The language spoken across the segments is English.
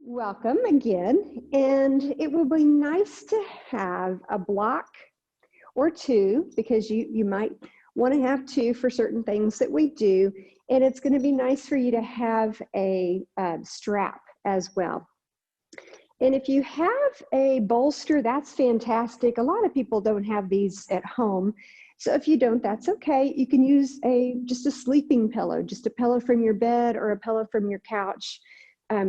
Welcome again, and it will be nice to have a block or two because you might want to have two for certain things that we do, and it's going to be nice for you to have a strap as well. And if you have a bolster, that's fantastic. A lot of people don't have these at home, so if you don't, that's okay. You can use just a sleeping pillow, just a pillow from your bed or a pillow from your couch.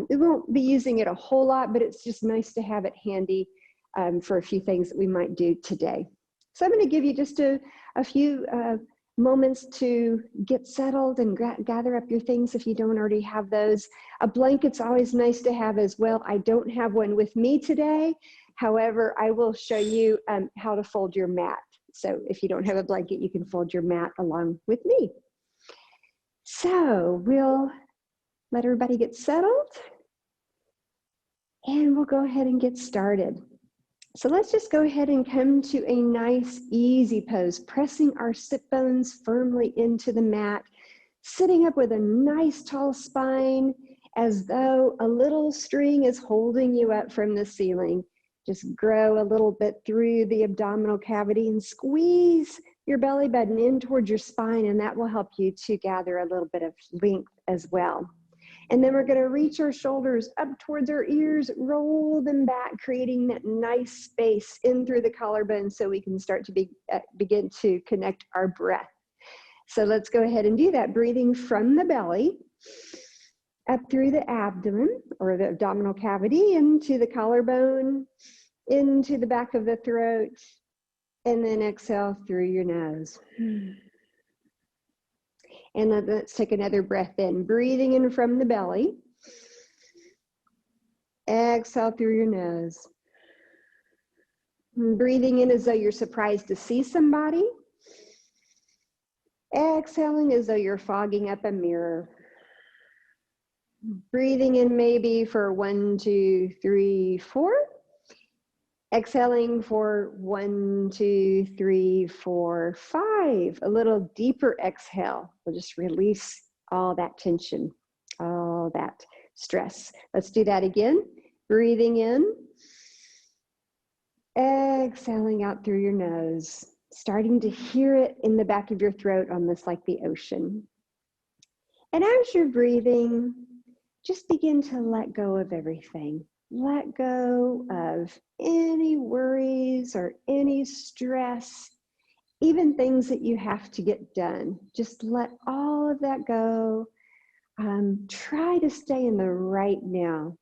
We won't be using it a whole lot, but it's just nice to have it handy for a few things that we might do today. So I'm going to give you just a few moments to get settled and gather up your things if you don't already have those. A blanket's always nice to have as well. I don't have one with me today. However, I will show you how to fold your mat. So if you don't have a blanket, you can fold your mat along with me. So we'll let everybody get settled, and we'll go ahead and get started. So let's just go ahead and come to a nice, easy pose, pressing our sit bones firmly into the mat, sitting up with a nice, tall spine, as though a little string is holding you up from the ceiling. Just grow a little bit through the abdominal cavity and squeeze your belly button in towards your spine, and that will help you to gather a little bit of length as well. And then we're going to reach our shoulders up towards our ears, roll them back, creating that nice space in through the collarbone so we can start to begin to connect our breath. So let's go ahead and do that, breathing from the belly, up through the abdomen or the abdominal cavity, into the collarbone, into the back of the throat, and then exhale through your nose. And let's take another breath in, breathing in from the belly. Exhale through your nose. Breathing in as though you're surprised to see somebody. Exhaling as though you're fogging up a mirror. Breathing in maybe for 1, 2, 3, 4. Exhaling for 1, 2, 3, 4, 5. A little deeper exhale. We'll just release all that tension, all that stress. Let's do that again. Breathing in. Exhaling out through your nose. Starting to hear it in the back of your throat, almost like the ocean. And as you're breathing, just begin to let go of everything. Let go of any worries or any stress, even things that you have to get done. Just let all of that go. Try to stay in the right now,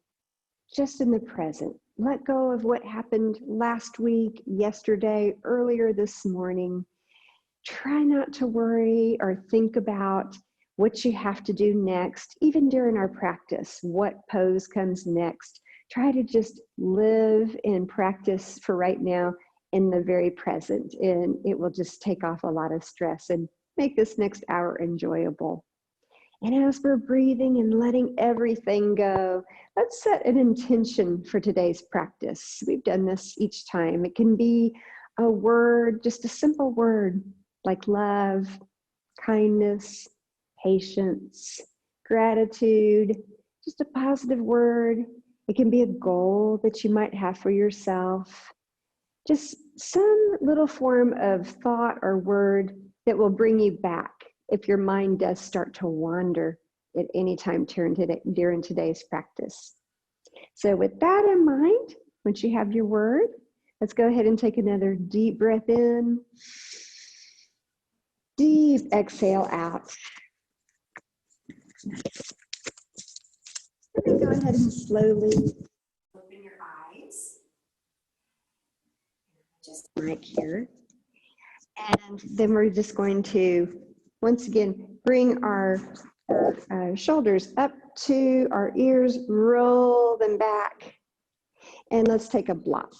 just in the present. Let go of what happened last week, yesterday, earlier this morning. Try not to worry or think about what you have to do next, even during our practice, what pose comes next. Try to just live and practice for right now in the very present, and it will just take off a lot of stress and make this next hour enjoyable. And as we're breathing and letting everything go, let's set an intention for today's practice. We've done this each time. It can be a word, just a simple word like love, kindness, patience, gratitude, just a positive word. It can be a goal that you might have for yourself. Just some little form of thought or word that will bring you back if your mind does start to wander at any time during today's practice. So with that in mind, once you have your word, let's go ahead and take another deep breath in. Deep exhale out. And then go ahead and slowly open your eyes. Just right here. And then we're just going to, once again, bring our shoulders up to our ears, roll them back. And let's take a block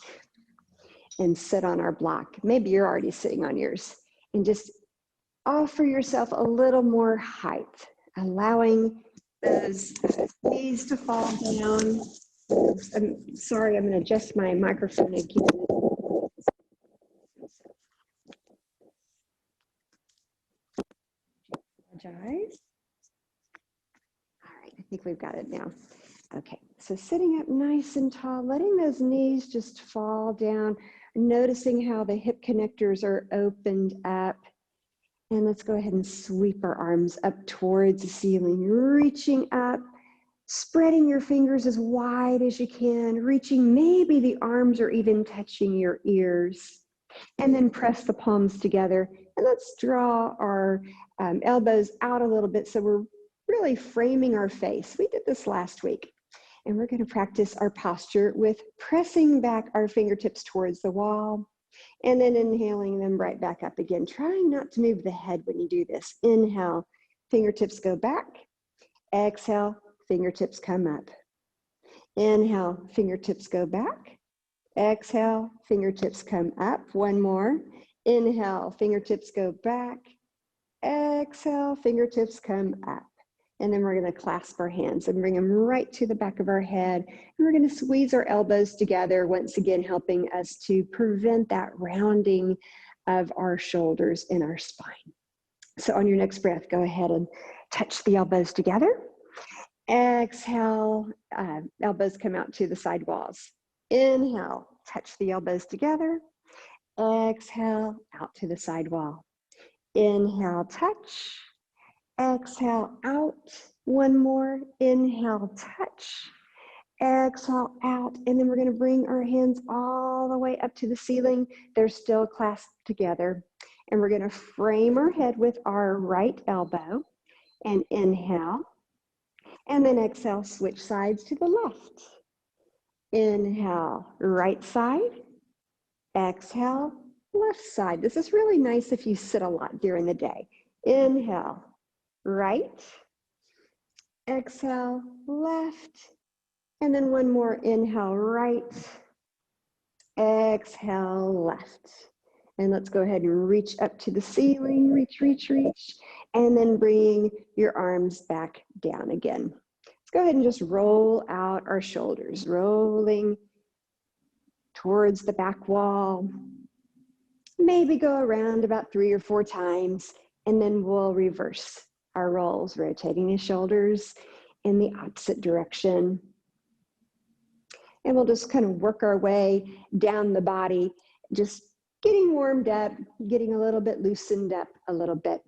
and sit on our block. Maybe you're already sitting on yours. And just offer yourself a little more height, allowing those knees to fall down. I'm sorry, I'm going to adjust my microphone again. Apologize. All right, I think we've got it now. Okay, so sitting up nice and tall, letting those knees just fall down, noticing how the hip connectors are opened up. And let's go ahead and sweep our arms up towards the ceiling, reaching up, spreading your fingers as wide as you can, reaching, maybe the arms are even touching your ears. And then press the palms together. And let's draw our elbows out a little bit so we're really framing our face. We did this last week. And we're going to practice our posture with pressing back our fingertips towards the wall. And then inhaling them right back up again. Trying not to move the head when you do this. Inhale, fingertips go back. Exhale, fingertips come up. Inhale, fingertips go back. Exhale, fingertips come up. One more. Inhale, fingertips go back. Exhale, fingertips come up. And then we're going to clasp our hands and bring them right to the back of our head. And we're going to squeeze our elbows together, once again helping us to prevent that rounding of our shoulders and our spine. So on your next breath, go ahead and touch the elbows together. Exhale, elbows come out to the side walls. Inhale, touch the elbows together. Exhale, out to the side wall. Inhale, touch. Exhale, out. One more. Inhale, touch. Exhale, out. And then we're going to bring our hands all the way up to the ceiling. They're still clasped together. And we're going to frame our head with our right elbow. And inhale. And then exhale, switch sides to the left. Inhale, right side. Exhale, left side. This is really nice if you sit a lot during the day. Inhale, right. Exhale, left. And then one more. Inhale, right. Exhale, left. And let's go ahead and reach up to the ceiling. Reach, reach, reach. And then bring your arms back down again. Let's go ahead and just roll out our shoulders, rolling towards the back wall. Maybe go around about 3 or 4 times, and then we'll reverse our rolls, rotating the shoulders in the opposite direction. And we'll just kind of work our way down the body, just getting warmed up, getting a little bit loosened up a little bit.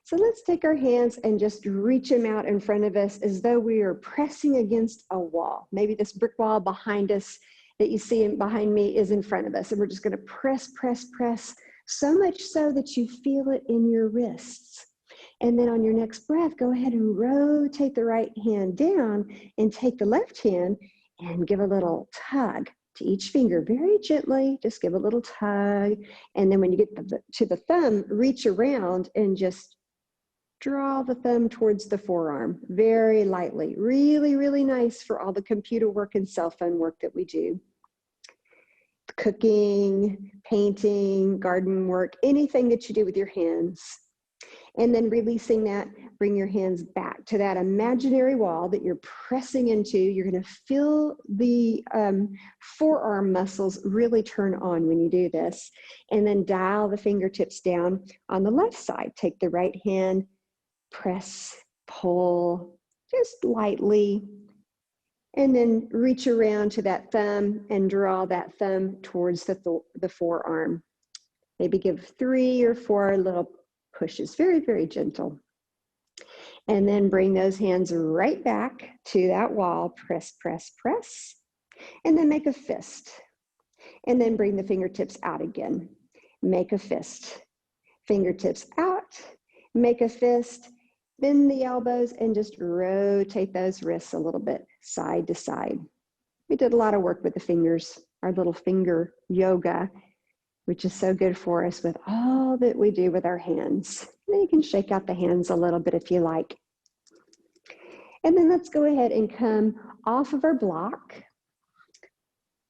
So let's take our hands and just reach them out in front of us as though we are pressing against a wall. Maybe this brick wall behind us that you see behind me is in front of us. And we're just going to press, press, press, so much so that you feel it in your wrists. And then on your next breath, go ahead and rotate the right hand down and take the left hand and give a little tug to each finger, very gently. Just give a little tug. And then when you get to the thumb, reach around and just draw the thumb towards the forearm, very lightly. Really, really nice for all the computer work and cell phone work that we do. Cooking, painting, garden work, anything that you do with your hands. And then releasing that, bring your hands back to that imaginary wall that you're pressing into. You're going to feel the forearm muscles really turn on when you do this. And then dial the fingertips down on the left side. Take the right hand, press, pull, just lightly. And then reach around to that thumb and draw that thumb towards the forearm. Maybe give 3 or 4 little pushes, very, very gentle. And then bring those hands right back to that wall. Press, press, press. And then make a fist. And then bring the fingertips out again. Make a fist. Fingertips out. Make a fist. Bend the elbows and just rotate those wrists a little bit, side to side. We did a lot of work with the fingers, our little finger yoga, which is so good for us with all that we do with our hands. And you can shake out the hands a little bit if you like. And then let's go ahead and come off of our block,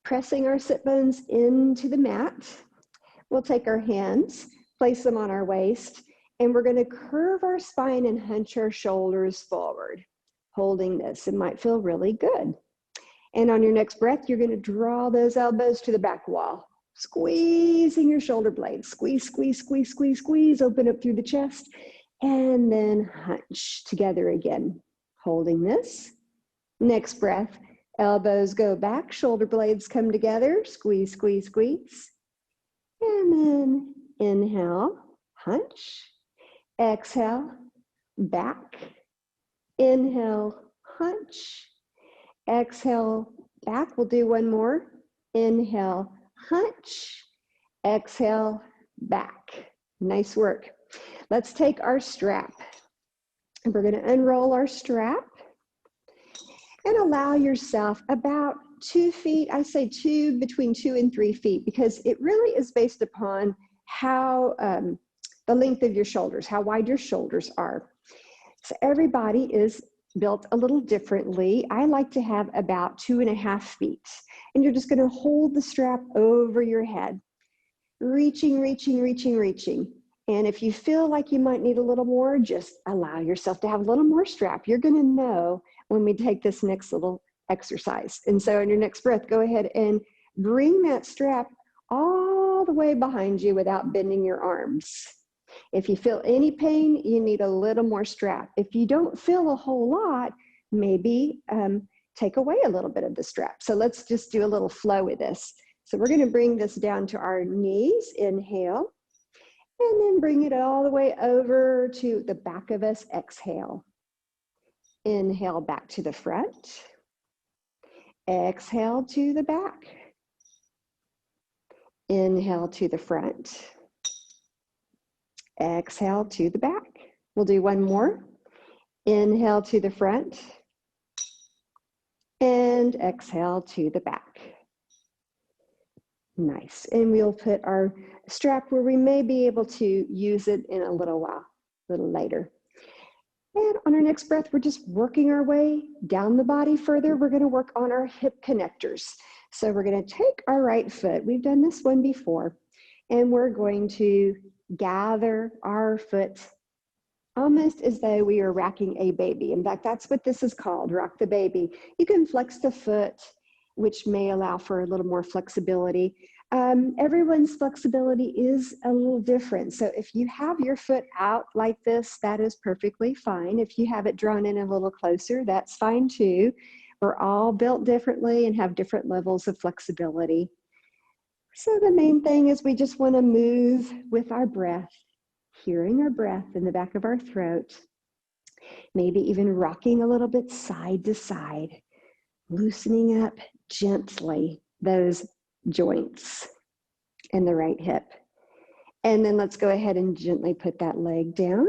pressing our sit bones into the mat. We'll take our hands, place them on our waist, and we're going to curve our spine and hunch our shoulders forward, holding this. It might feel really good. And on your next breath, you're going to draw those elbows to the back wall, squeezing your shoulder blades. Squeeze, squeeze, squeeze, squeeze, squeeze, open up through the chest, and then hunch together again, holding this. Next breath, elbows go back, shoulder blades come together, squeeze, squeeze, squeeze. And then inhale, hunch. Exhale, back. Inhale, hunch. Exhale, back. We'll do one more. Inhale, hunch. Exhale, back. Nice work. Let's take our strap. We're going to unroll our strap and allow yourself about 2 feet. I say between 2 and 3 feet, because it really is based upon how the length of your shoulders, how wide your shoulders are. So everybody is built a little differently. I like to have about 2.5 feet. And you're just going to hold the strap over your head, reaching, reaching, reaching, reaching. And if you feel like you might need a little more, just allow yourself to have a little more strap. You're going to know when we take this next little exercise. And so in your next breath, go ahead and bring that strap all the way behind you without bending your arms. If you feel any pain, you need a little more strap. If you don't feel a whole lot, maybe take away a little bit of the strap. So let's just do a little flow with this. So we're going to bring this down to our knees. Inhale. And then bring it all the way over to the back of us. Exhale. Inhale back to the front. Exhale to the back. Inhale to the front. Exhale to the back. We'll do one more. Inhale to the front. And exhale to the back. Nice. And we'll put our strap where we may be able to use it in a little while, a little later. And on our next breath, we're just working our way down the body further. We're going to work on our hip connectors. So we're going to take our right foot. We've done this one before. And we're going to gather our foot almost as though we are rocking a baby. In fact, that's what this is called, rock the baby. You can flex the foot, which may allow for a little more flexibility. Everyone's flexibility is a little different. So if you have your foot out like this, that is perfectly fine. If you have it drawn in a little closer, that's fine too. We're all built differently and have different levels of flexibility. So the main thing is we just want to move with our breath, hearing our breath in the back of our throat, maybe even rocking a little bit side to side, loosening up gently those joints in the right hip. And then let's go ahead and gently put that leg down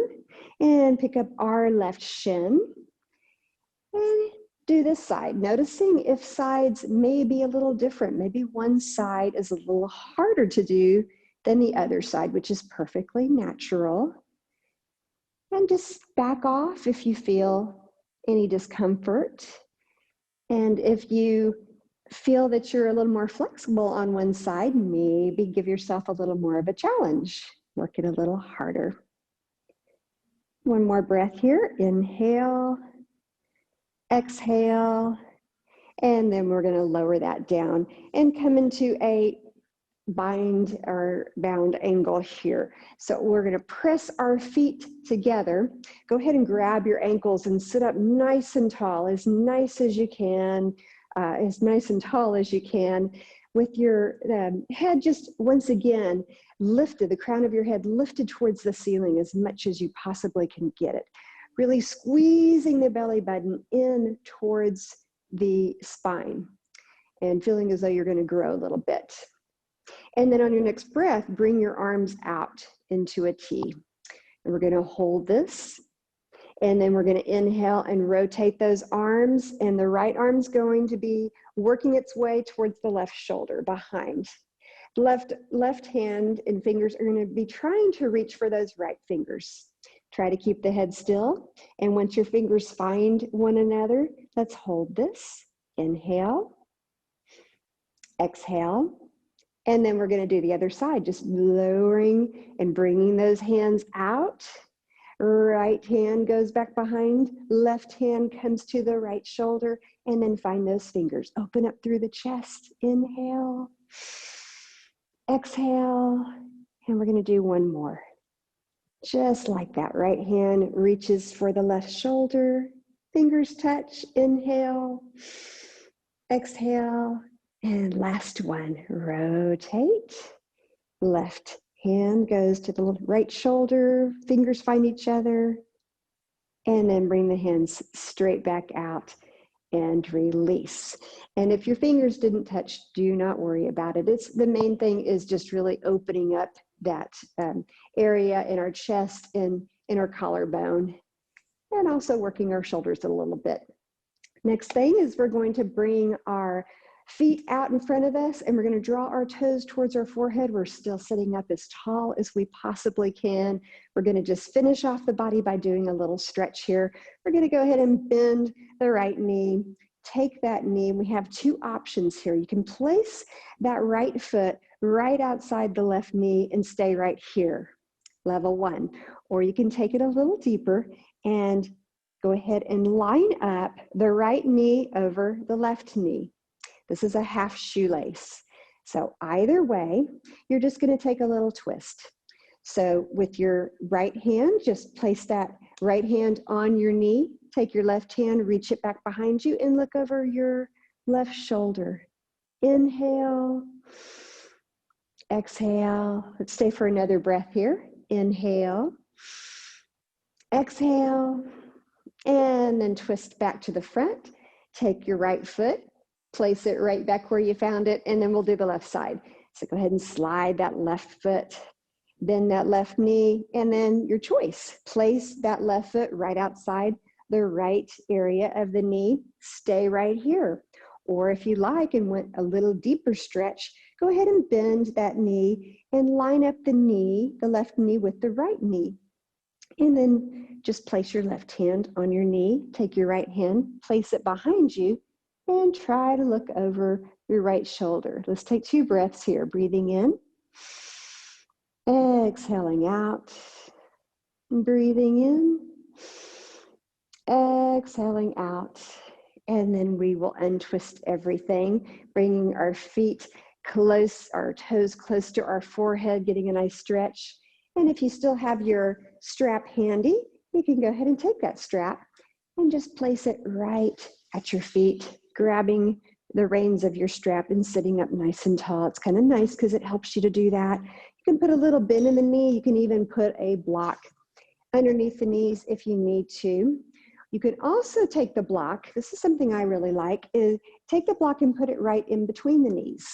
and pick up our left shin and do this side, noticing if sides may be a little different. Maybe one side is a little harder to do than the other side, which is perfectly natural. And just back off if you feel any discomfort. And if you feel that you're a little more flexible on one side, maybe give yourself a little more of a challenge. Work it a little harder. One more breath here. Inhale, exhale, and then we're going to lower that down and come into a bind or bound angle here. So we're going to press our feet together. Go ahead and grab your ankles and sit up nice and tall, as nice as you can, as nice and tall as you can, with your head just once again lifted, the crown of your head lifted towards the ceiling as much as you possibly can get it. Really squeezing the belly button in towards the spine and feeling as though you're going to grow a little bit. And then on your next breath, bring your arms out into a T. And we're going to hold this. And then we're going to inhale and rotate those arms. And the right arm's going to be working its way towards the left shoulder behind. Left hand and fingers are going to be trying to reach for those right fingers. Try to keep the head still. And once your fingers find one another, let's hold this. Inhale. Exhale. And then we're going to do the other side, just lowering and bringing those hands out. Right hand goes back behind, left hand comes to the right shoulder, and then find those fingers. Open up through the chest. Inhale, exhale, and we're going to do one more. Just like that. Right hand reaches for the left shoulder, fingers touch, inhale, exhale, and last one, rotate. Left hand goes to the right shoulder, fingers find each other, and then bring the hands straight back out and release. And if your fingers didn't touch, do not worry about it. The main thing is just really opening up that area in our chest and in our collarbone, and also working our shoulders a little bit. Next thing is we're going to bring our feet out in front of us, and we're going to draw our toes towards our forehead. We're still sitting up as tall as we possibly can. We're going to just finish off the body by doing a little stretch here. We're going to go ahead and bend the right knee. Take that knee. We have two options here. You can place that right foot right outside the left knee and stay right here, level one. Or you can take it a little deeper and go ahead and line up the right knee over the left knee. This is a half shoelace. So either way, you're just going to take a little twist. So with your right hand, just place that right hand on your knee. Take your left hand, reach it back behind you, and look over your left shoulder. Inhale, exhale. Let's stay for another breath here. Inhale, exhale, and then twist back to the front. Take your right foot, place it right back where you found it, and then we'll do the left side. So go ahead and slide that left foot, bend that left knee, and then your choice. Place that left foot right outside the right area of the knee. Stay right here. Or if you like and want a little deeper stretch, go ahead and bend that knee and line up the knee, the left knee with the right knee. And then just place your left hand on your knee, take your right hand, place it behind you, and try to look over your right shoulder. Let's take 2 breaths here. Breathing in, exhaling out, breathing in, exhaling out. And then we will untwist everything, bringing our feet close, our toes close to our forehead, getting a nice stretch. And if you still have your strap handy, you can go ahead and take that strap and just place it right at your feet, grabbing the reins of your strap and sitting up nice and tall. It's kind of nice because it helps you to do that. You can put a little bend in the knee. You can even put a block underneath the knees if you need to. You could also take the block, this is something I really like, is take the block and put it right in between the knees.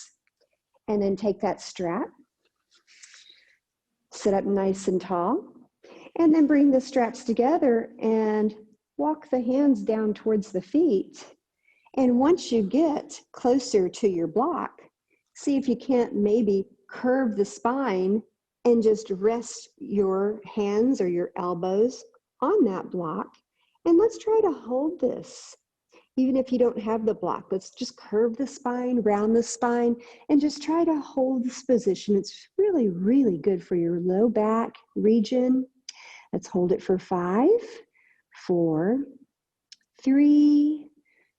And then take that strap, sit up nice and tall, and then bring the straps together and walk the hands down towards the feet. And once you get closer to your block, see if you can't maybe curve the spine and just rest your hands or your elbows on that block. And let's try to hold this. Even if you don't have the block, let's just curve the spine, round the spine, and just try to hold this position. It's really, really good for your low back region. Let's hold it for 5, 4, 3,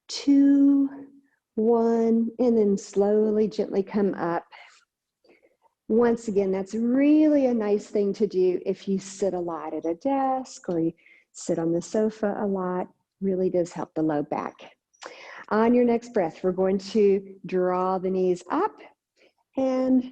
2, 1, and then slowly, gently come up. Once again, that's really a nice thing to do if you sit a lot at a desk or you sit on the sofa a lot. Really does help the low back. On your next breath, we're going to draw the knees up and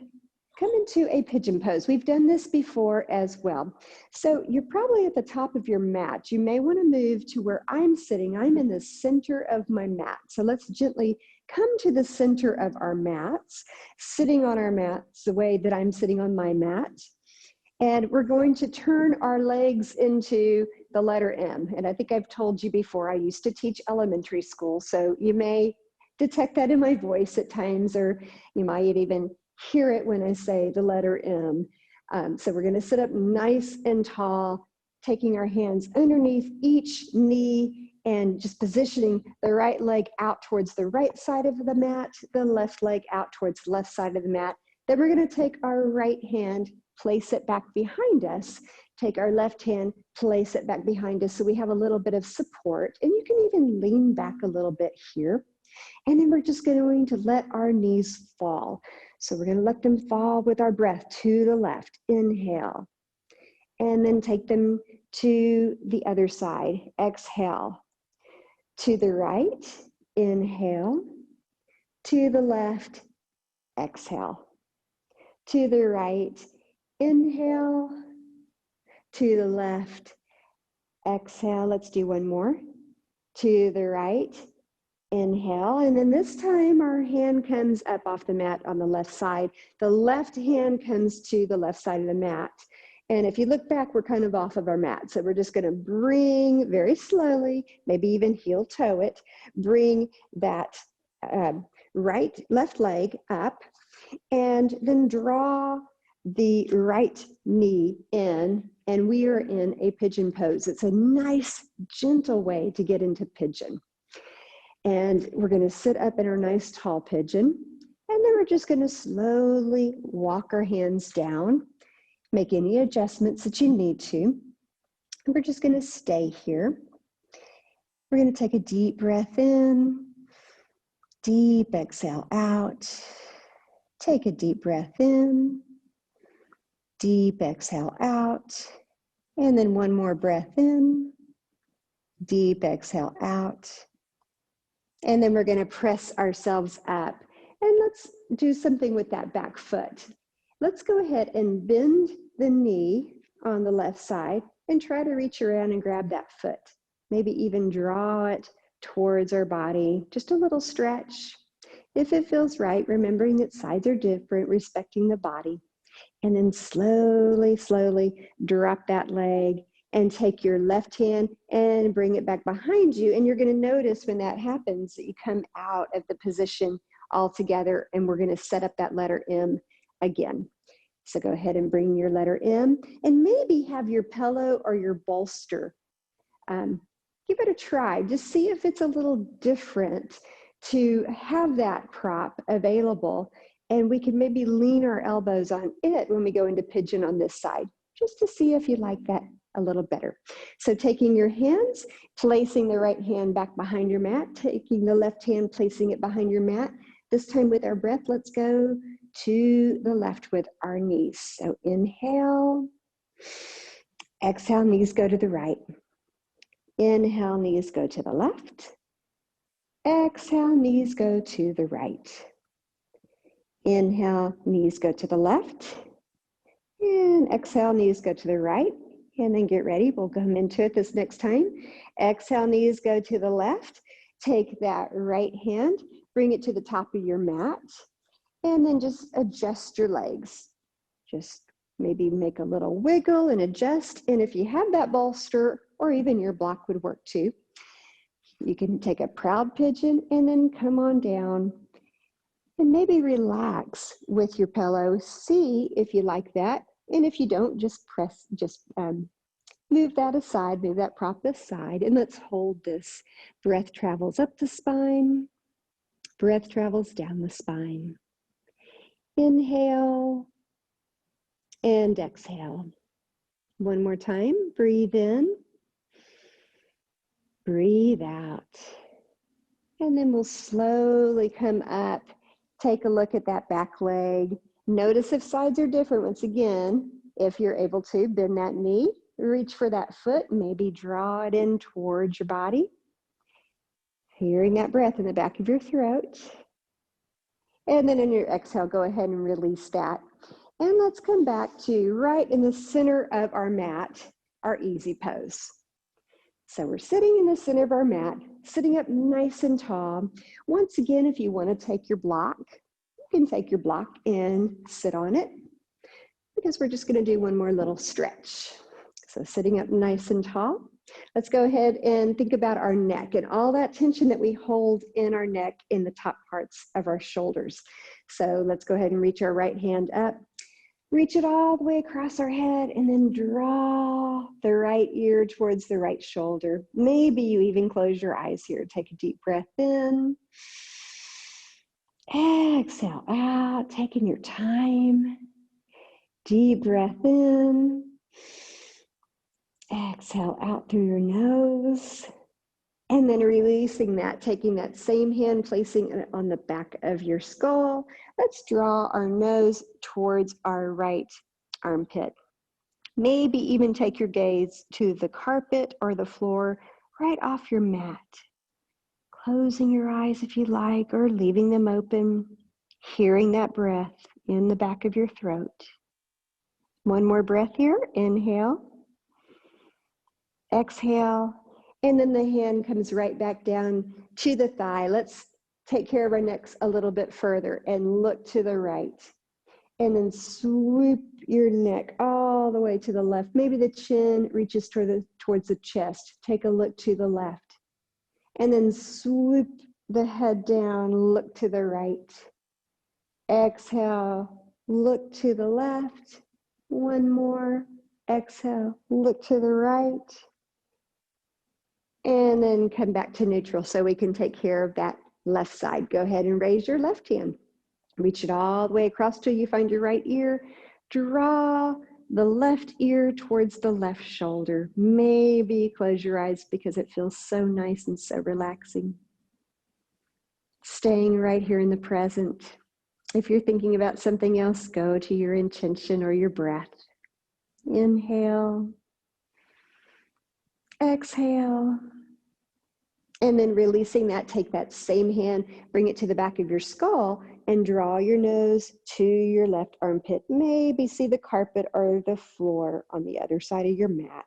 come into a pigeon pose. We've done this before as well. So you're probably at the top of your mat. You may want to move to where I'm sitting. I'm in the center of my mat. So let's gently come to the center of our mats, sitting on our mats the way that I'm sitting on my mat. And we're going to turn our legs into the letter M. And I think I've told you before, I used to teach elementary school. So you may detect that in my voice at times, or you might even hear it when I say the letter M. So we're going to sit up nice and tall, taking our hands underneath each knee and just positioning the right leg out towards the right side of the mat, the left leg out towards the left side of the mat. Then we're going to take our right hand, place it back behind us, take our left hand, place it back behind us so we have a little bit of support. And you can even lean back a little bit here. And then we're just going to let our knees fall. So we're going to let them fall with our breath to the left. Inhale. And then take them to the other side. Exhale. To the right, inhale. To the left, exhale. To the right, inhale. To the left, exhale. Let's do one more. To the right, inhale. And then this time our hand comes up off the mat on the left side. The left hand comes to the left side of the mat. And if you look back, we're kind of off of our mat. So we're just going to bring very slowly, maybe even heel toe it, bring that left leg up, and then draw the right knee in, and we are in a pigeon pose. It's a nice, gentle way to get into pigeon. And we're going to sit up in our nice tall pigeon, and then we're just going to slowly walk our hands down, make any adjustments that you need to. And we're just going to stay here. We're going to take a deep breath in, deep exhale out. Take a deep breath in, deep exhale out, and then one more breath in, deep exhale out. And then we're going to press ourselves up. And let's do something with that back foot. Let's go ahead and bend the knee on the left side and try to reach around and grab that foot. Maybe even draw it towards our body, just a little stretch. If it feels right, remembering that sides are different, respecting the body. And then slowly, slowly drop that leg and take your left hand and bring it back behind you. And you're going to notice when that happens that you come out of the position altogether, and we're going to set up that letter M again. So go ahead and bring your letter M, and maybe have your pillow or your bolster. Give it a try. Just see if it's a little different to have that prop available, and we can maybe lean our elbows on it when we go into pigeon on this side, just to see if you like that a little better. So taking your hands, placing the right hand back behind your mat, taking the left hand, placing it behind your mat. This time with our breath, let's go to the left with our knees. So inhale, exhale, knees go to the right. Inhale, knees go to the left. Exhale, knees go to the right. Inhale, knees go to the left. And exhale, knees go to the right. And then get ready. We'll come into it this next time. Exhale, knees go to the left. Take that right hand, bring it to the top of your mat, and then just adjust your legs. Just maybe make a little wiggle and adjust. And if you have that bolster, or even your block would work too, you can take a proud pigeon and then come on down and maybe relax with your pillow. See if you like that. And if you don't, just move that aside, move that prop aside, and let's hold this. Breath travels up the spine. Breath travels down the spine. Inhale and exhale. One more time. Breathe in. Breathe out. And then we'll slowly come up. Take a look at that back leg. Notice if sides are different. Once again, if you're able to, bend that knee, reach for that foot, maybe draw it in towards your body. Hearing that breath in the back of your throat. And then in your exhale, go ahead and release that. And let's come back to right in the center of our mat, our easy pose. So we're sitting in the center of our mat, sitting up nice and tall. Once again, if you want to take your block, you can take your block and sit on it, because we're just going to do one more little stretch. So sitting up nice and tall. Let's go ahead and think about our neck and all that tension that we hold in our neck in the top parts of our shoulders. So let's go ahead and reach our right hand up. Reach it all the way across our head, and then draw the right ear towards the right shoulder. Maybe you even close your eyes here. Take a deep breath in. Exhale out, taking your time. Deep breath in. Exhale out through your nose. And then releasing that, taking that same hand, placing it on the back of your skull. Let's draw our nose towards our right armpit. Maybe even take your gaze to the carpet or the floor right off your mat. closing your eyes if you like, or leaving them open, hearing that breath in the back of your throat. One more breath here. Inhale. Exhale. And then the hand comes right back down to the thigh. Let's take care of our necks a little bit further and look to the right. And then swoop your neck all the way to the left. Maybe the chin reaches towards the chest. Take a look to the left. And then swoop the head down, look to the right. Exhale, look to the left. One more. Exhale, look to the right. And then come back to neutral so we can take care of that left side. Go ahead and raise your left hand. Reach it all the way across till you find your right ear. Draw the left ear towards the left shoulder. Maybe close your eyes because it feels so nice and so relaxing. Staying right here in the present. If you're thinking about something else, go to your intention or your breath. Inhale. Exhale. And then releasing that, take that same hand, bring it to the back of your skull and draw your nose to your left armpit. Maybe see the carpet or the floor on the other side of your mat.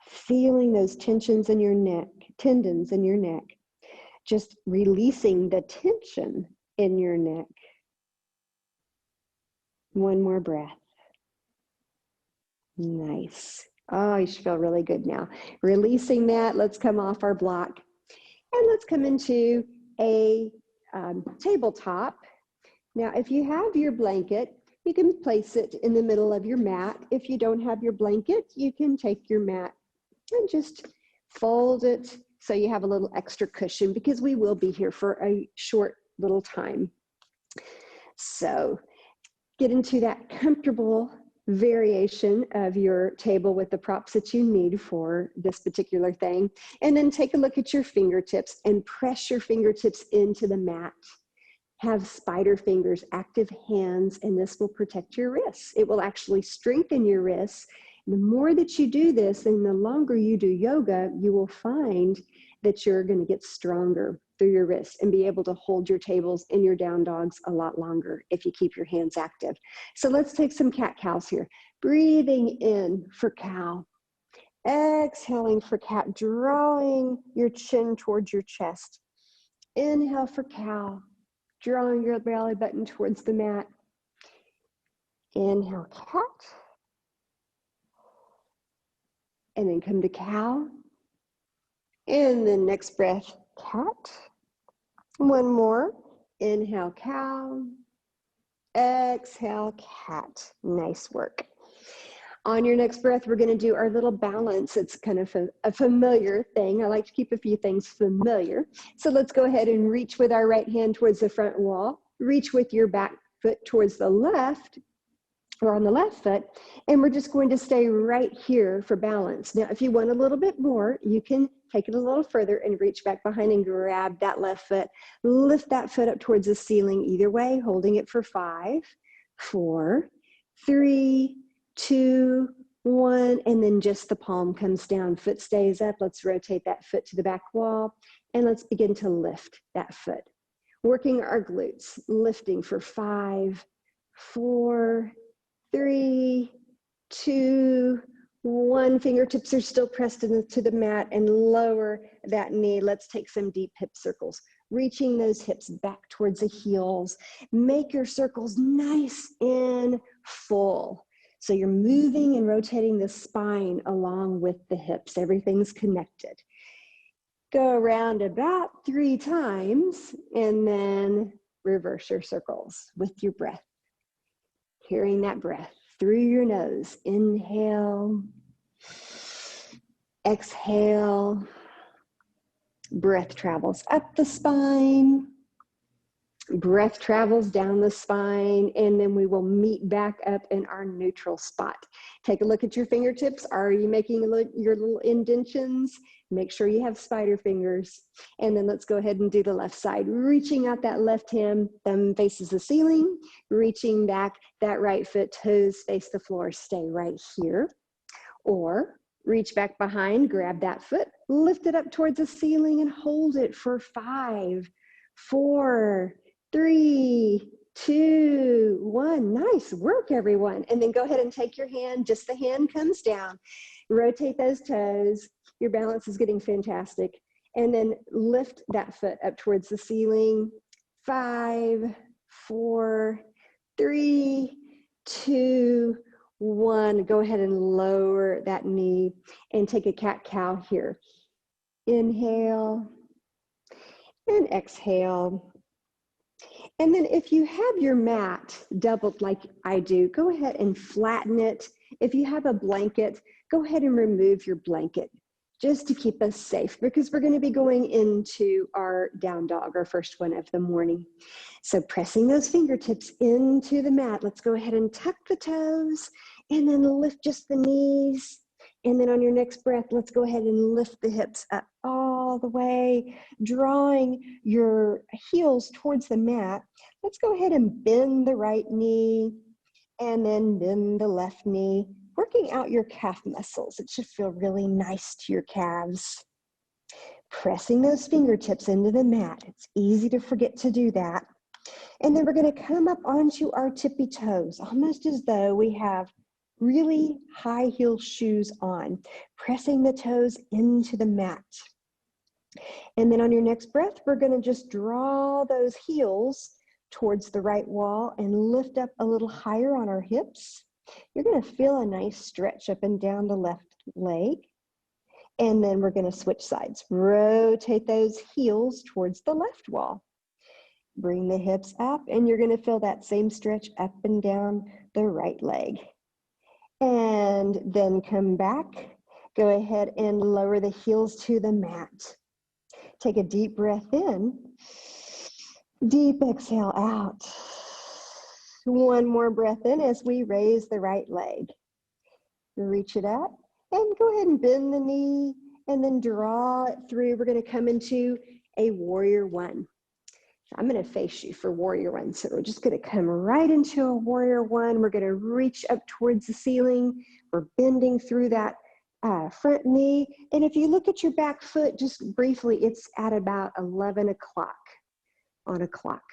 Feeling those tensions in your neck, tendons in your neck. Just releasing the tension in your neck. One more breath. Nice. Oh, you should feel really good now. Releasing that, let's come off our block. And let's come into a tabletop. Now, if you have your blanket, you can place it in the middle of your mat. If you don't have your blanket, you can take your mat and just fold it so you have a little extra cushion, because we will be here for a short little time. So get into that comfortable variation of your table with the props that you need for this particular thing. And then take a look at your fingertips and press your fingertips into the mat. Have spider fingers, active hands, and this will protect your wrists. It will actually strengthen your wrists. The more that you do this, and the longer you do yoga, you will find that you're going to get stronger through your wrists and be able to hold your tables and your down dogs a lot longer if you keep your hands active. So let's take some cat-cows here. Breathing in for cow. Exhaling for cat, drawing your chin towards your chest. Inhale for cow, drawing your belly button towards the mat. Inhale, cat. And then come to cow. And then next breath, cat. One more. Inhale, cow. Exhale, cat. Nice work. On your next breath, we're going to do our little balance. It's kind of a familiar thing. I like to keep a few things familiar. So let's go ahead and reach with our right hand towards the front wall. Reach with your back foot towards the left, or on the left foot, and we're just going to stay right here for balance. Now, if you want a little bit more, you can take it a little further and reach back behind and grab that left foot. Lift that foot up towards the ceiling either way, holding it for 5, 4, 3, 2, 1, and then just the palm comes down. Foot stays up. Let's rotate that foot to the back wall, and let's begin to lift that foot. Working our glutes, lifting for 5, 4, 3, 2, 1. Fingertips are still pressed to the mat, and lower that knee. Let's take some deep hip circles. Reaching those hips back towards the heels. Make your circles nice and full. So you're moving and rotating the spine along with the hips. Everything's connected. Go around about 3 times, and then reverse your circles with your breath. Hearing that breath through your nose. Inhale. Exhale. Breath travels up the spine. Breath travels down the spine, and then we will meet back up in our neutral spot. Take a look at your fingertips. Are you making your little indentions? Make sure you have spider fingers. And then let's go ahead and do the left side. Reaching out that left hand, thumb faces the ceiling. Reaching back, that right foot, toes face the floor. Stay right here. Or reach back behind, grab that foot, Lift it up towards the ceiling and hold it for 5, 4, 3, 2, 1. Nice work, everyone. And then go ahead and take your hand, just the hand comes down. Rotate those toes. Your balance is getting fantastic. And then lift that foot up towards the ceiling. 5, 4, 3, 2, 1. Go ahead and lower that knee and take a cat-cow here. Inhale and exhale. And then if you have your mat doubled like I do, go ahead and flatten it. If you have a blanket, go ahead and remove your blanket just to keep us safe, because we're going to be going into our down dog, our first one of the morning. So pressing those fingertips into the mat, let's go ahead and tuck the toes and then lift just the knees. And then on your next breath, let's go ahead and lift the hips up all the way, drawing your heels towards the mat. Let's go ahead and bend the right knee and then bend the left knee, working out your calf muscles. It should feel really nice to your calves. Pressing those fingertips into the mat. It's easy to forget to do that. And then we're going to come up onto our tippy toes, almost as though we have really high heel shoes on, pressing the toes into the mat. And then on your next breath, we're going to just draw those heels towards the right wall and lift up a little higher on our hips. You're going to feel a nice stretch up and down the left leg. And then we're going to switch sides. Rotate those heels towards the left wall. Bring the hips up, and you're going to feel that same stretch up and down the right leg. And then come back. Go ahead and lower the heels to the mat. Take a deep breath in. Deep exhale out. One more breath in as we raise the right leg. Reach it up and go ahead and bend the knee and then draw it through. We're going to come into a warrior one. So I'm going to face you for warrior one. So we're just going to come right into a warrior one. We're going to reach up towards the ceiling. We're bending through that front knee. And if you look at your back foot, just briefly, it's at about 11 o'clock on a clock.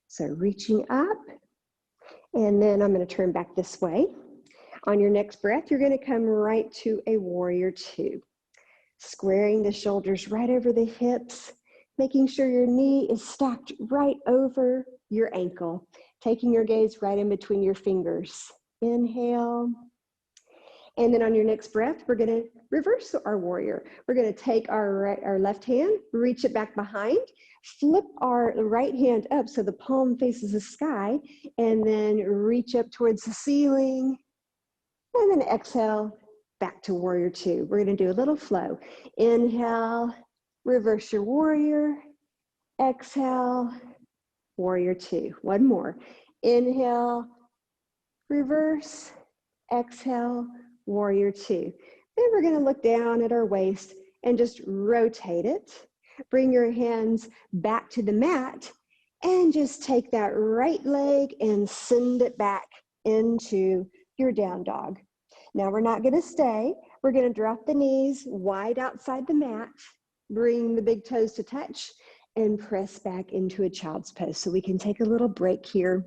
So reaching up. And then I'm going to turn back this way. On your next breath, you're going to come right to a warrior two. Squaring the shoulders right over the hips, making sure your knee is stacked right over your ankle, taking your gaze right in between your fingers. Inhale. And then on your next breath, we're going to reverse our warrior. We're going to take our left hand, reach it back behind, flip our right hand up so the palm faces the sky, and then reach up towards the ceiling. And then exhale, back to warrior two. We're going to do a little flow. Inhale, reverse your warrior. Exhale, warrior two. One more. Inhale, reverse. Exhale, warrior two. Then we're going to look down at our waist and just rotate it. Bring your hands back to the mat and just take that right leg and send it back into your down dog. Now we're not going to stay. We're going to drop the knees wide outside the mat, bring the big toes to touch, and press back into a child's pose. So we can take a little break here.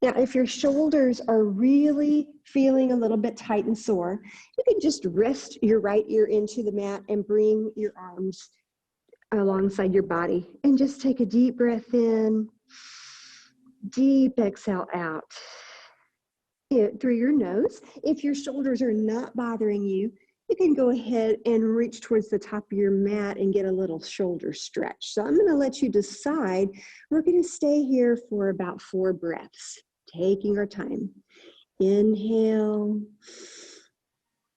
Now, if your shoulders are really feeling a little bit tight and sore, you can just rest your right ear into the mat and bring your arms alongside your body and just take a deep breath in, deep exhale out through your nose. If your shoulders are not bothering you, you can go ahead and reach towards the top of your mat and get a little shoulder stretch. So I'm going to let you decide. We're going to stay here for about 4 breaths, taking our time. Inhale,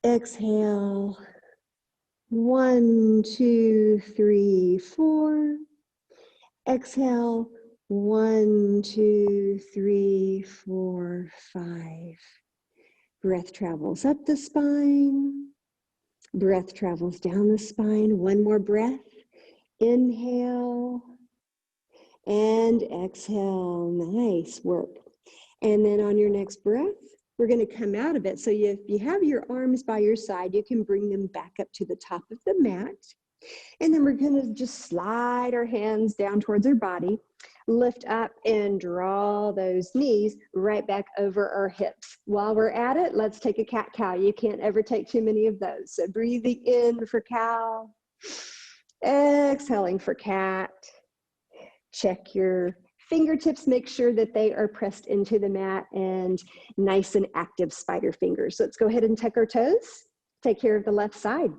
exhale. 1, 2, 3, 4. Exhale. 1, 2, 3, 4, 5. Breath travels up the spine. Breath travels down the spine. One more breath. Inhale and exhale. Nice work. And then on your next breath, we're going to come out of it. So if you have your arms by your side, you can bring them back up to the top of the mat. And then we're going to just slide our hands down towards our body, lift up and draw those knees right back over our hips. While we're at it, let's take a cat-cow. You can't ever take too many of those. So breathing in for cow, exhaling for cat. Check your fingertips, make sure that they are pressed into the mat and nice and active spider fingers. Let's go ahead and tuck our toes. Take care of the left side.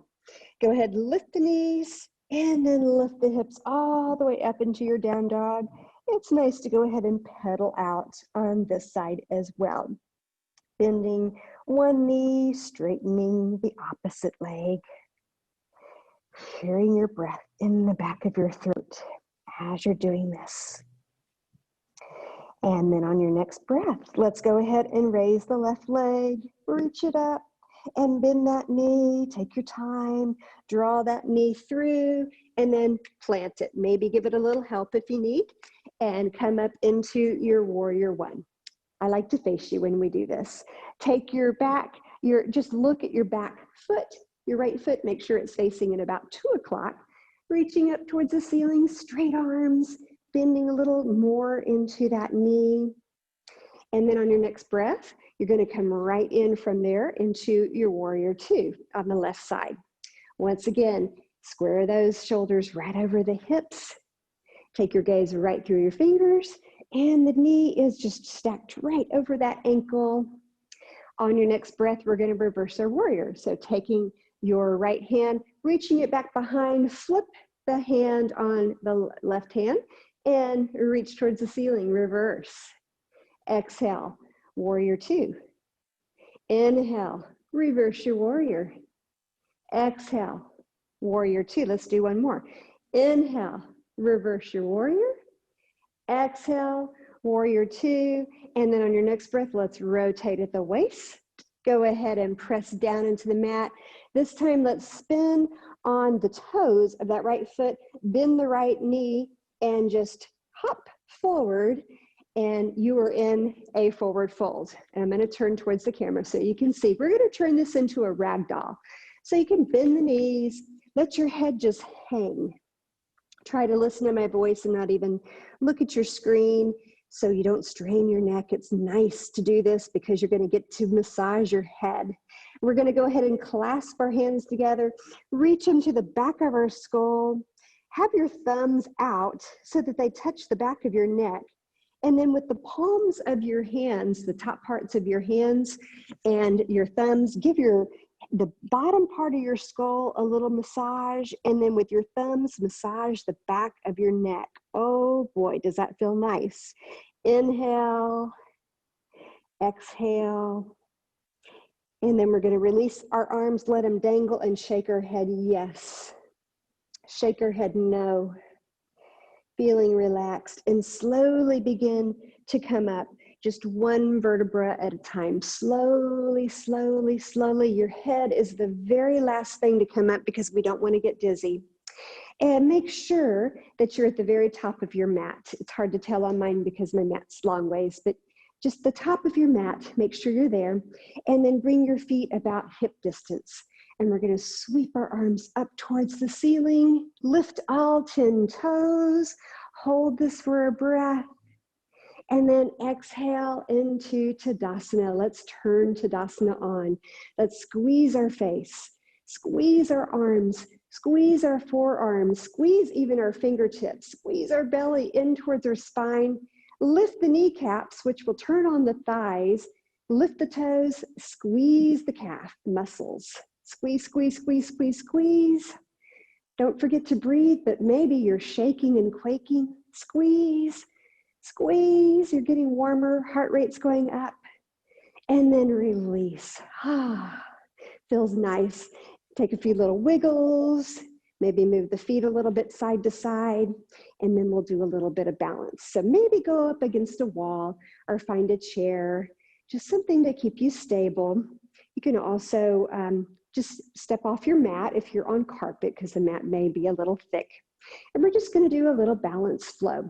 Go ahead, lift the knees and then lift the hips all the way up into your down dog. It's nice to go ahead and pedal out on this side as well. Bending one knee, straightening the opposite leg. Hearing your breath in the back of your throat as you're doing this. And then on your next breath, let's go ahead and raise the left leg, reach it up and bend that knee. Take your time, draw that knee through and then plant it. Maybe give it a little help if you need and come up into your warrior one. I like to face you when we do this. Take your back, just look at your back foot, your right foot, make sure it's facing at about 2 o'clock. Reaching up towards the ceiling, straight arms, bending a little more into that knee. And then on your next breath, you're going to come right in from there into your warrior two on the left side. Once again, square those shoulders right over the hips. Take your gaze right through your fingers, and the knee is just stacked right over that ankle. On your next breath, we're going to reverse our warrior. So taking your right hand, reaching it back behind, flip the hand on the left hand and reach towards the ceiling, reverse. Exhale, warrior two. Inhale, reverse your warrior. Exhale, warrior two. Let's do one more. Inhale, reverse your warrior. Exhale, warrior two. And then on your next breath, let's rotate at the waist. Go ahead and press down into the mat. This time, let's spin on the toes of that right foot, bend the right knee, and just hop forward. And you are in a forward fold. And I'm going to turn towards the camera so you can see. We're going to turn this into a rag doll. So you can bend the knees, let your head just hang. Try to listen to my voice and not even look at your screen so you don't strain your neck. It's nice to do this because you're going to get to massage your head. We're going to go ahead and clasp our hands together, reach them to the back of our skull, have your thumbs out so that they touch the back of your neck. And then with the palms of your hands, the top parts of your hands and your thumbs, give the bottom part of your skull a little massage. And then with your thumbs, massage the back of your neck. Oh boy, does that feel nice. Inhale, exhale. And then we're going to release our arms, let them dangle and shake our head yes. Shake our head no. Feeling relaxed and slowly begin to come up just one vertebra at a time. Slowly, slowly, slowly. Your head is the very last thing to come up because we don't want to get dizzy. And make sure that you're at the very top of your mat. It's hard to tell on mine because my mat's long ways, but just the top of your mat, make sure you're there. And then bring your feet about hip distance. And we're going to sweep our arms up towards the ceiling, lift all 10 toes, hold this for a breath, and then exhale into Tadasana. Let's turn Tadasana on. Let's squeeze our face, squeeze our arms, squeeze our forearms, squeeze even our fingertips, squeeze our belly in towards our spine, lift the kneecaps, which will turn on the thighs, lift the toes, squeeze the calf muscles. Squeeze, squeeze, squeeze, squeeze, squeeze. Don't forget to breathe, but maybe you're shaking and quaking. Squeeze, squeeze. You're getting warmer, heart rate's going up. And then release. Feels nice. Take a few little wiggles. Maybe move the feet a little bit side to side. And then we'll do a little bit of balance. So maybe go up against a wall or find a chair. Just something to keep you stable. You can also just step off your mat if you're on carpet because the mat may be a little thick. And we're just going to do a little balance flow.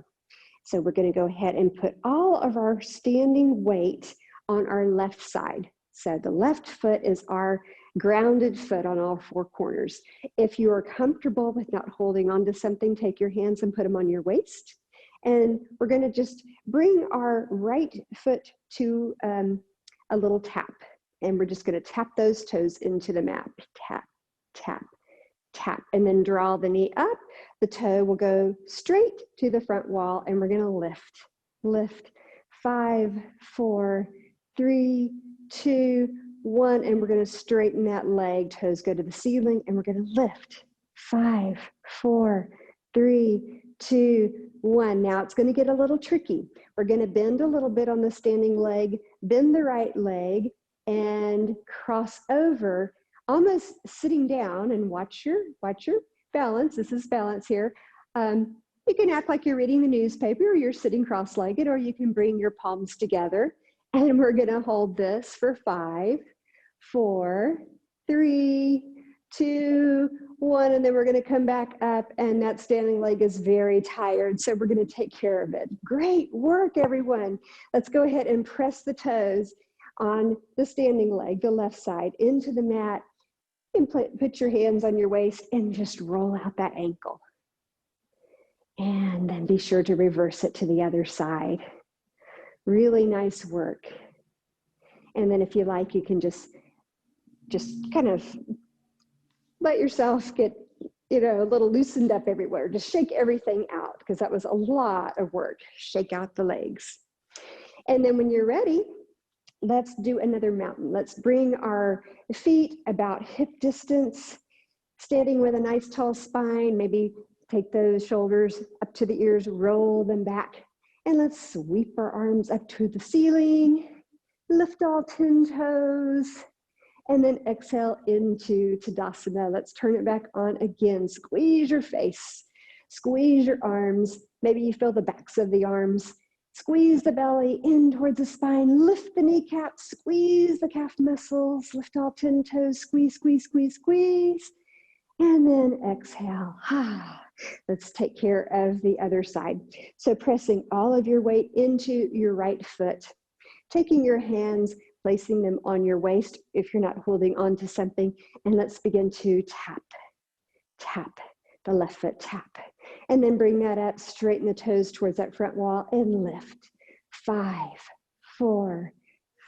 So we're going to go ahead and put all of our standing weight on our left side. So the left foot is our grounded foot on all four corners. If you are comfortable with not holding on to something, take your hands and put them on your waist. And we're going to just bring our right foot to a little tap. And we're just going to tap those toes into the mat. Tap, tap, tap. And then draw the knee up. The toe will go straight to the front wall. And we're going to lift, lift. 5, 4, 3, 2, 1. And we're going to straighten that leg. Toes go to the ceiling. And we're going to lift. 5, 4, 3, 2, 1. Now it's going to get a little tricky. We're going to bend a little bit on the standing leg, bend the right leg, and cross over, almost sitting down, and watch your balance. This is balance here. You can act like you're reading the newspaper, or you're sitting cross-legged, or you can bring your palms together. And we're going to hold this for 5, 4, 3, 2, 1, and then we're going to come back up, and that standing leg is very tired, so we're going to take care of it. Great work, everyone. Let's go ahead and press the toes on the standing leg, the left side, into the mat, and put your hands on your waist and just roll out that ankle. And then be sure to reverse it to the other side. Really nice work. And then if you like, you can just kind of let yourself get, a little loosened up everywhere. Just shake everything out, because that was a lot of work. Shake out the legs. And then when you're ready, let's do another mountain. Let's bring our feet about hip distance, standing with a nice tall spine. Maybe take those shoulders up to the ears, roll them back. And let's sweep our arms up to the ceiling. Lift all 10 toes. And then exhale into Tadasana. Let's turn it back on again. Squeeze your face. Squeeze your arms. Maybe you feel the backs of the arms. Squeeze the belly in towards the spine. Lift the kneecaps. Squeeze the calf muscles. Lift all 10 toes. Squeeze, squeeze, squeeze, squeeze. And then exhale. Let's take care of the other side. So pressing all of your weight into your right foot. Taking your hands, placing them on your waist if you're not holding on to something. And let's begin to tap, tap, the left foot tap. And then bring that up, straighten the toes towards that front wall and lift. 5, 4,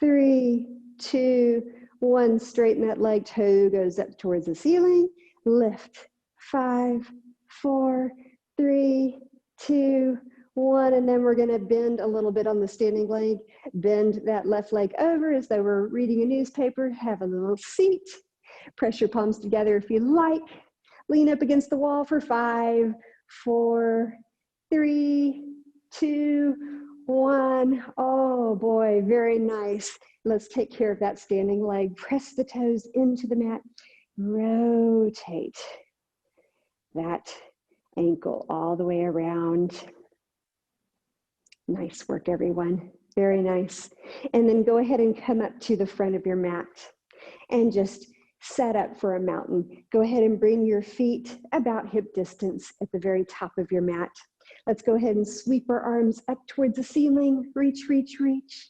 3, 2, 1. Straighten that leg, toe goes up towards the ceiling. Lift. 5, 4, 3, 2, 1. And then we're going to bend a little bit on the standing leg. Bend that left leg over as though we're reading a newspaper. Have a little seat. Press your palms together if you like. Lean up against the wall for 5, 4, 3, 2, 1. Oh boy, very nice. Let's take care of that standing leg. Press the toes into the mat. Rotate that ankle all the way around. Nice work, everyone. Very nice. And then go ahead and come up to the front of your mat and just set up for a mountain. Go ahead and bring your feet about hip distance at the very top of your mat. Let's go ahead and sweep our arms up towards the ceiling. Reach, reach, reach.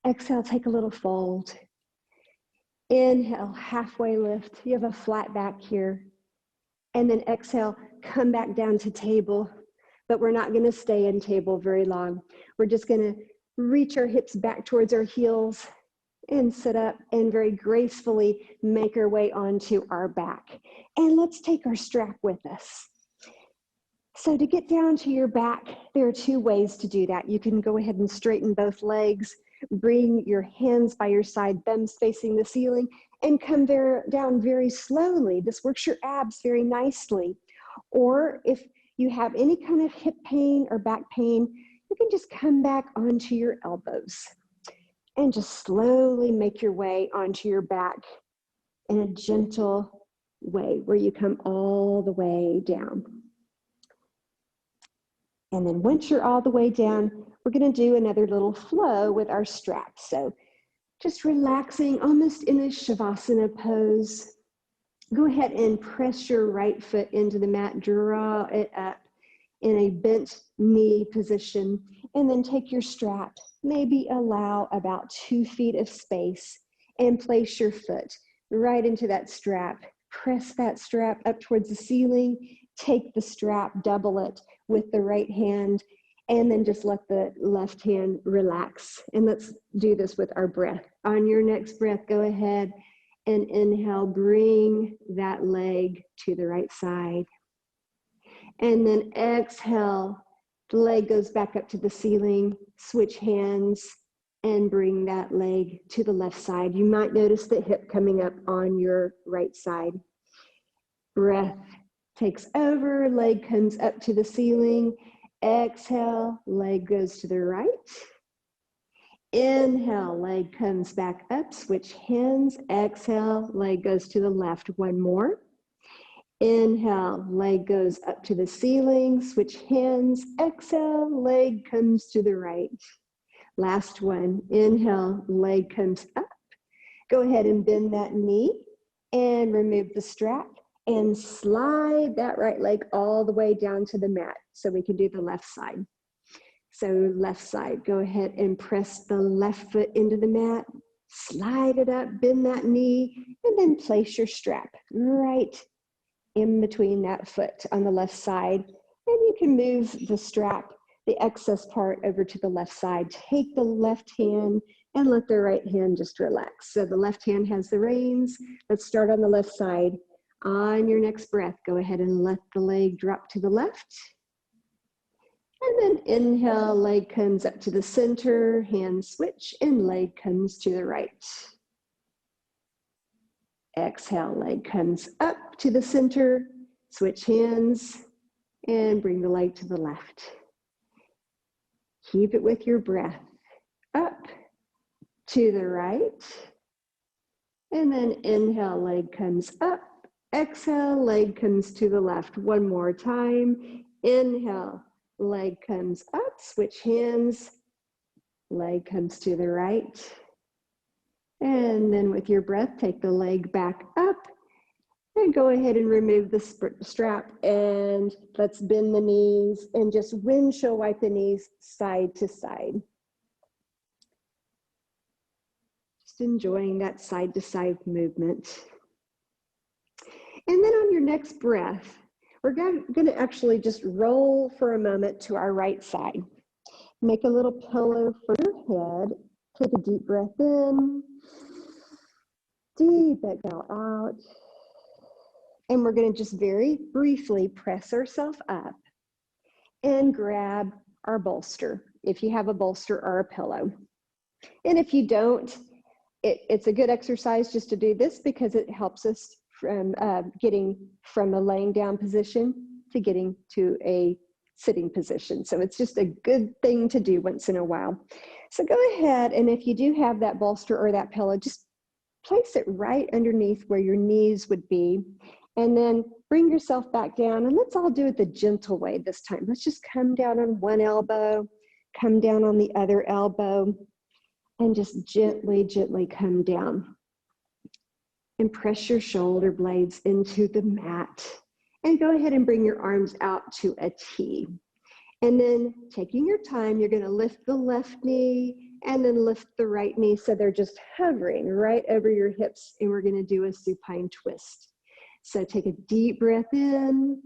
Exhale, take a little fold. Inhale, halfway lift. You have a flat back here. And then exhale, come back down to table. But we're not going to stay in table very long. We're just going to reach our hips back towards our heels and sit up and very gracefully make our way onto our back. And let's take our strap with us. So to get down to your back, there are 2 ways to do that. You can go ahead and straighten both legs, bring your hands by your side, thumbs facing the ceiling, and come down very slowly. This works your abs very nicely. Or if you have any kind of hip pain or back pain, you can just come back onto your elbows and just slowly make your way onto your back in a gentle way where you come all the way down. And then once you're all the way down, we're going to do another little flow with our straps. So just relaxing, almost in a Shavasana pose. Go ahead and press your right foot into the mat, draw it up in a bent knee position, And then take your strap, maybe allow about 2 feet of space, and place your foot right into that strap. Press that strap up towards the ceiling. Take the strap, double it with the right hand, and then just let the left hand relax. And let's do this with our breath. On your next breath, go ahead and inhale, bring that leg to the right side. And then exhale, the leg goes back up to the ceiling, switch hands, and bring that leg to the left side. You might notice the hip coming up on your right side. Breath takes over, leg comes up to the ceiling. Exhale, leg goes to the right. Inhale, leg comes back up, switch hands. Exhale, leg goes to the left. One more. Inhale, leg goes up to the ceiling, switch hands. Exhale, leg comes to the right. Last one. Inhale, leg comes up. Go ahead and bend that knee and remove the strap and slide that right leg all the way down to the mat so we can do the left side. So left side, go ahead and press the left foot into the mat, slide it up, bend that knee, and then place your strap right in between that foot on the left side. And you can move the strap, the excess part, over to the left side. Take the left hand and let the right hand just relax. So the left hand has the reins. Let's start on the left side. On your next breath, go ahead and let the leg drop to the left. And then inhale, leg comes up to the center, hand switch, and leg comes to the right. Exhale, leg comes up to the center, switch hands, and bring the leg to the left. Keep it with your breath. Up, to the right. And then inhale, leg comes up. Exhale, leg comes to the left. One more time. Inhale, leg comes up, switch hands, leg comes to the right. And then with your breath, take the leg back up and go ahead and remove the strap, and let's bend the knees and just windshield wipe the knees side to side. Just enjoying that side to side movement. And then on your next breath, we're going to actually just roll for a moment to our right side. Make a little pillow for your head. Take a deep breath in. Deep exhale out. And we're going to just very briefly press ourselves up and grab our bolster, if you have a bolster or a pillow. And if you don't, it's a good exercise just to do this because it helps us from getting from a laying down position to getting to a sitting position. So it's just a good thing to do once in a while. So go ahead, and if you do have that bolster or that pillow, just place it right underneath where your knees would be, and then bring yourself back down. And let's all do it the gentle way this time. Let's just come down on one elbow, come down on the other elbow, and just gently, gently come down. And press your shoulder blades into the mat. And go ahead and bring your arms out to a T. And then taking your time, you're going to lift the left knee and then lift the right knee so they're just hovering right over your hips. And we're going to do a supine twist. So take a deep breath in.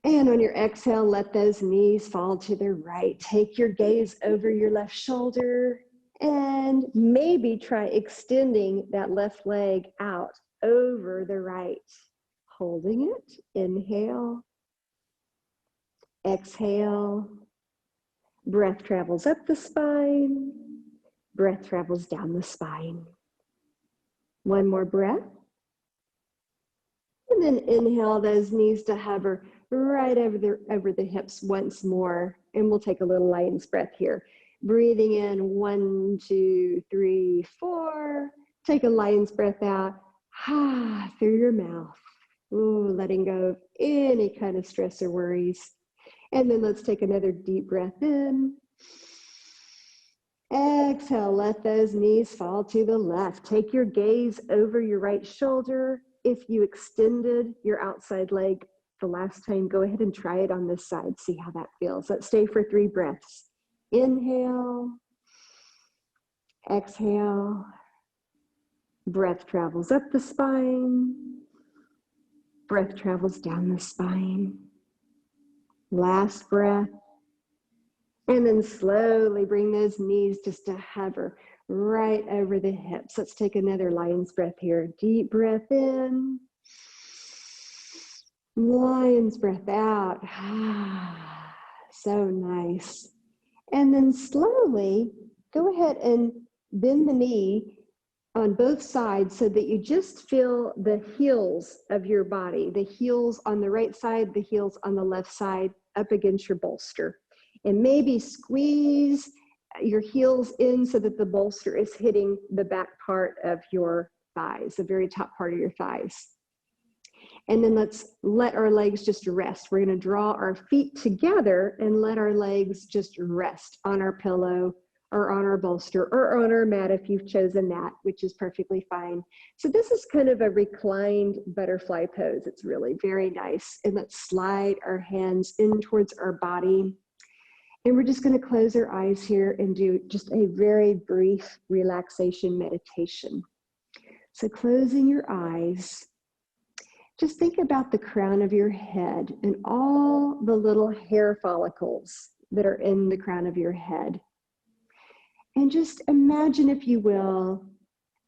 And on your exhale, let those knees fall to the right. Take your gaze over your left shoulder. And maybe try extending that left leg out over the right. Holding it. Inhale. Exhale. Breath travels up the spine. Breath travels down the spine. One more breath. And then inhale those knees to hover right over the hips once more. And we'll take a little lion's breath here. Breathing in 1, 2, 3, 4. Take a lion's breath out through your mouth. Ooh, letting go of any kind of stress or worries. And then let's take another deep breath in. Exhale, let those knees fall to the left. Take your gaze over your right shoulder. If you extended your outside leg the last time, go ahead and try it on this side. See how that feels. Let's stay for 3 breaths. Inhale, exhale. Breath travels up the spine. Breath travels down the spine. Last breath. And then slowly bring those knees just to hover right over the hips. Let's take another lion's breath here. Deep breath in. Lion's breath out. So nice. And then slowly go ahead and bend the knee on both sides so that you just feel the heels of your body, the heels on the right side, the heels on the left side up against your bolster. And maybe squeeze your heels in so that the bolster is hitting the back part of your thighs, the very top part of your thighs. And then let's let our legs just rest. We're going to draw our feet together and let our legs just rest on our pillow or on our bolster or on our mat if you've chosen that, which is perfectly fine. So this is kind of a reclined butterfly pose. It's really very nice. And let's slide our hands in towards our body. And we're just going to close our eyes here and do just a very brief relaxation meditation. So closing your eyes, just think about the crown of your head and all the little hair follicles that are in the crown of your head. And just imagine, if you will,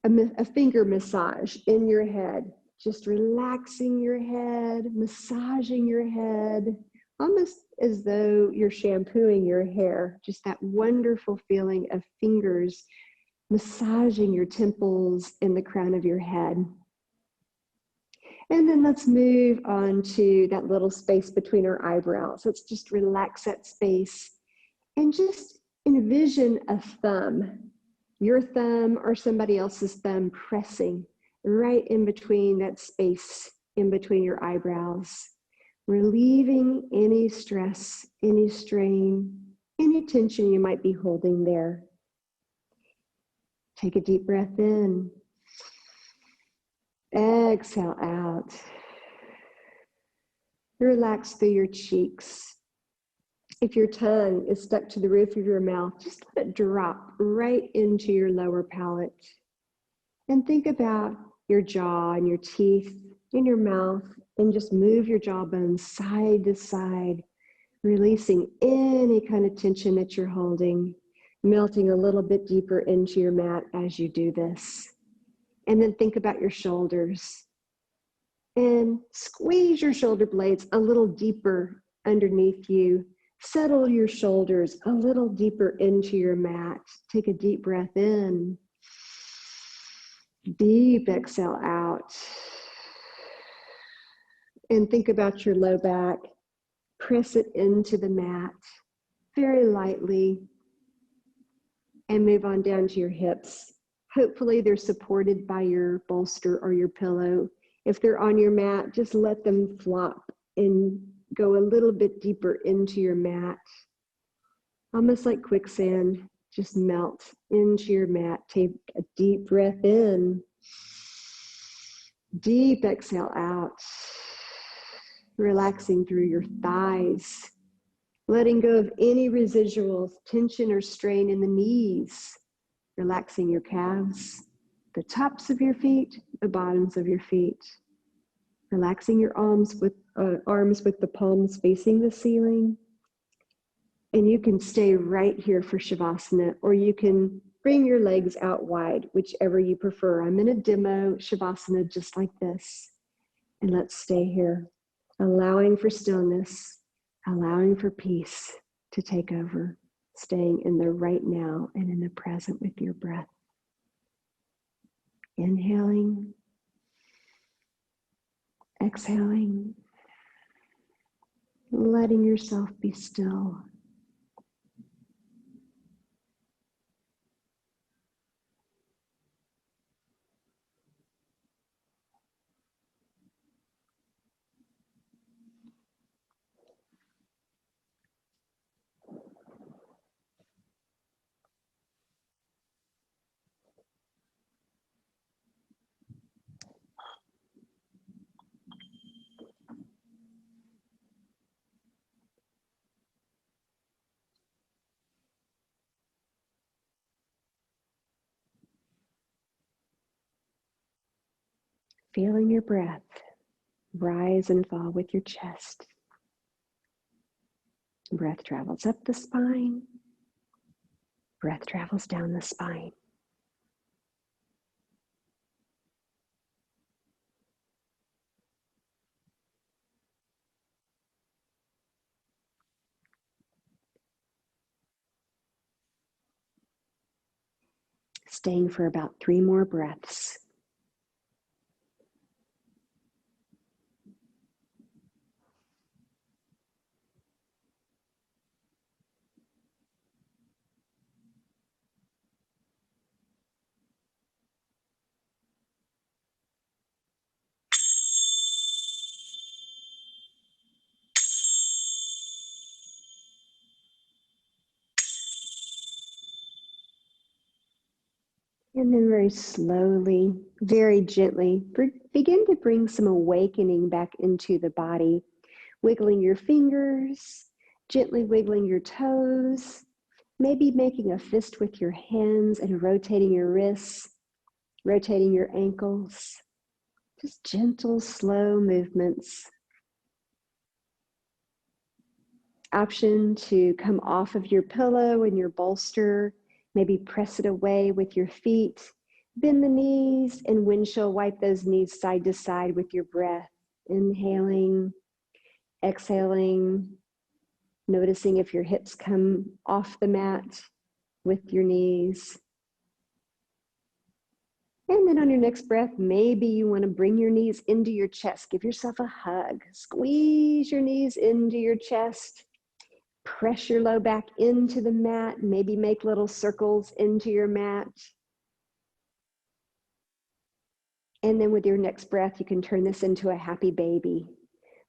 a finger massage in your head, just relaxing your head, massaging your head, almost as though you're shampooing your hair, just that wonderful feeling of fingers massaging your temples and the crown of your head. And then let's move on to that little space between our eyebrows. Let's just relax that space and just envision a thumb, your thumb or somebody else's thumb pressing right in between that space in between your eyebrows, relieving any stress, any strain, any tension you might be holding there. Take a deep breath in. Exhale out. Relax through your cheeks. If your tongue is stuck to the roof of your mouth, just let it drop right into your lower palate. And think about your jaw and your teeth in your mouth, and just move your jawbone side to side, releasing any kind of tension that you're holding, melting a little bit deeper into your mat as you do this. And then think about your shoulders and squeeze your shoulder blades a little deeper underneath you. Settle your shoulders a little deeper into your mat. Take a deep breath in. Deep exhale out. And think about your low back. Press it into the mat very lightly and move on down to your hips. Hopefully they're supported by your bolster or your pillow. If they're on your mat, just let them flop and go a little bit deeper into your mat. Almost like quicksand, just melt into your mat. Take a deep breath in. Deep exhale out. Relaxing through your thighs. Letting go of any residual tension or strain in the knees. Relaxing your calves, the tops of your feet, the bottoms of your feet. Relaxing your arms with the palms facing the ceiling. And you can stay right here for Shavasana, or you can bring your legs out wide, whichever you prefer. I'm going to demo Shavasana just like this. And let's stay here, allowing for stillness, allowing for peace to take over, staying in the right now and in the present with your breath. Inhaling, exhaling, letting yourself be still. Feeling your breath rise and fall with your chest. Breath travels up the spine. Breath travels down the spine. Staying for about 3 more breaths. And then very slowly, very gently, begin to bring some awakening back into the body. Wiggling your fingers, gently wiggling your toes, maybe making a fist with your hands and rotating your wrists, rotating your ankles. Just gentle, slow movements. Option to come off of your pillow and your bolster, maybe press it away with your feet. Bend the knees and windshield wipe those knees side to side with your breath. Inhaling, exhaling, noticing if your hips come off the mat with your knees. And then on your next breath, maybe you want to bring your knees into your chest. Give yourself a hug. Squeeze your knees into your chest. Press your low back into the mat. Maybe make little circles into your mat. And then with your next breath, you can turn this into a happy baby.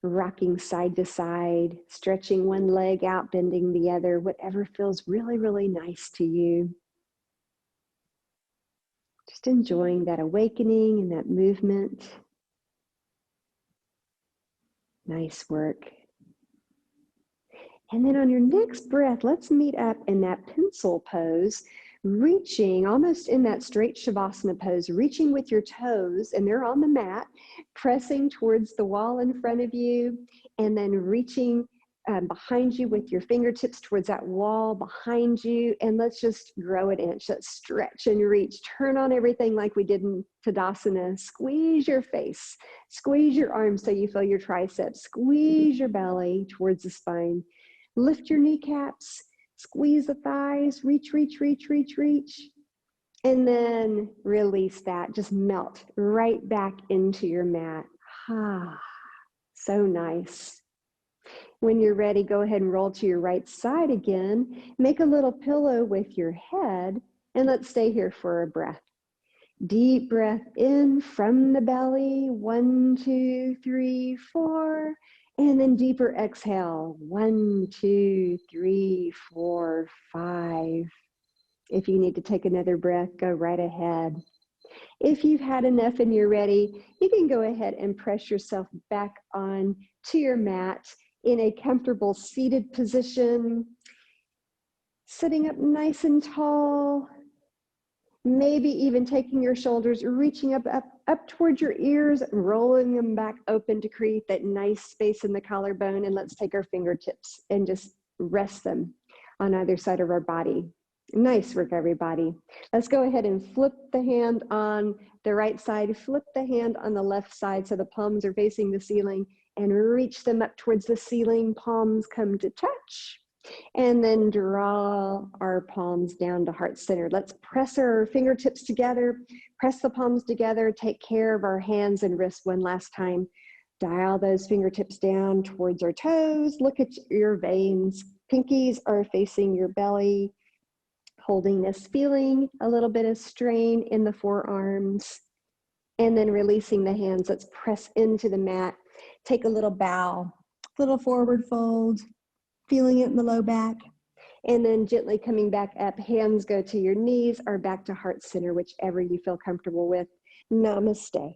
Rocking side to side, stretching one leg out, bending the other, whatever feels really, really nice to you. Just enjoying that awakening and that movement. Nice work. And then on your next breath, let's meet up in that pencil pose, reaching almost in that straight Shavasana pose, reaching with your toes, and they're on the mat, pressing towards the wall in front of you, and then reaching behind you with your fingertips towards that wall behind you. And let's just grow an inch. Let's stretch and reach. Turn on everything like we did in Tadasana. Squeeze your face. Squeeze your arms so you feel your triceps. Squeeze your belly towards the spine. Lift your kneecaps. Squeeze the thighs. Reach, reach, reach, reach, reach. And then release that. Just melt right back into your mat. Ah, so nice. When you're ready, go ahead and roll to your right side again. Make a little pillow with your head, and let's stay here for a breath. Deep breath in from the belly. 1, 2, 3, 4. And then deeper exhale. 1, 2, 3, 4, 5. If you need to take another breath, go right ahead. If you've had enough and you're ready, you can go ahead and press yourself back on to your mat in a comfortable seated position, sitting up nice and tall, maybe even taking your shoulders, reaching up towards your ears, rolling them back open to create that nice space in the collarbone. And let's take our fingertips and just rest them on either side of our body. Nice work, everybody. Let's go ahead and flip the hand on the right side, flip the hand on the left side so the palms are facing the ceiling, and reach them up towards the ceiling. Palms come to touch. And then draw our palms down to heart center. Let's press our fingertips together, press the palms together, take care of our hands and wrists one last time. Dial those fingertips down towards our toes. Look at your veins. Pinkies are facing your belly, holding this, feeling a little bit of strain in the forearms. And then releasing the hands. Let's press into the mat. Take a little bow, little forward fold, feeling it in the low back. And then gently coming back up, hands go to your knees or back to heart center, whichever you feel comfortable with. Namaste.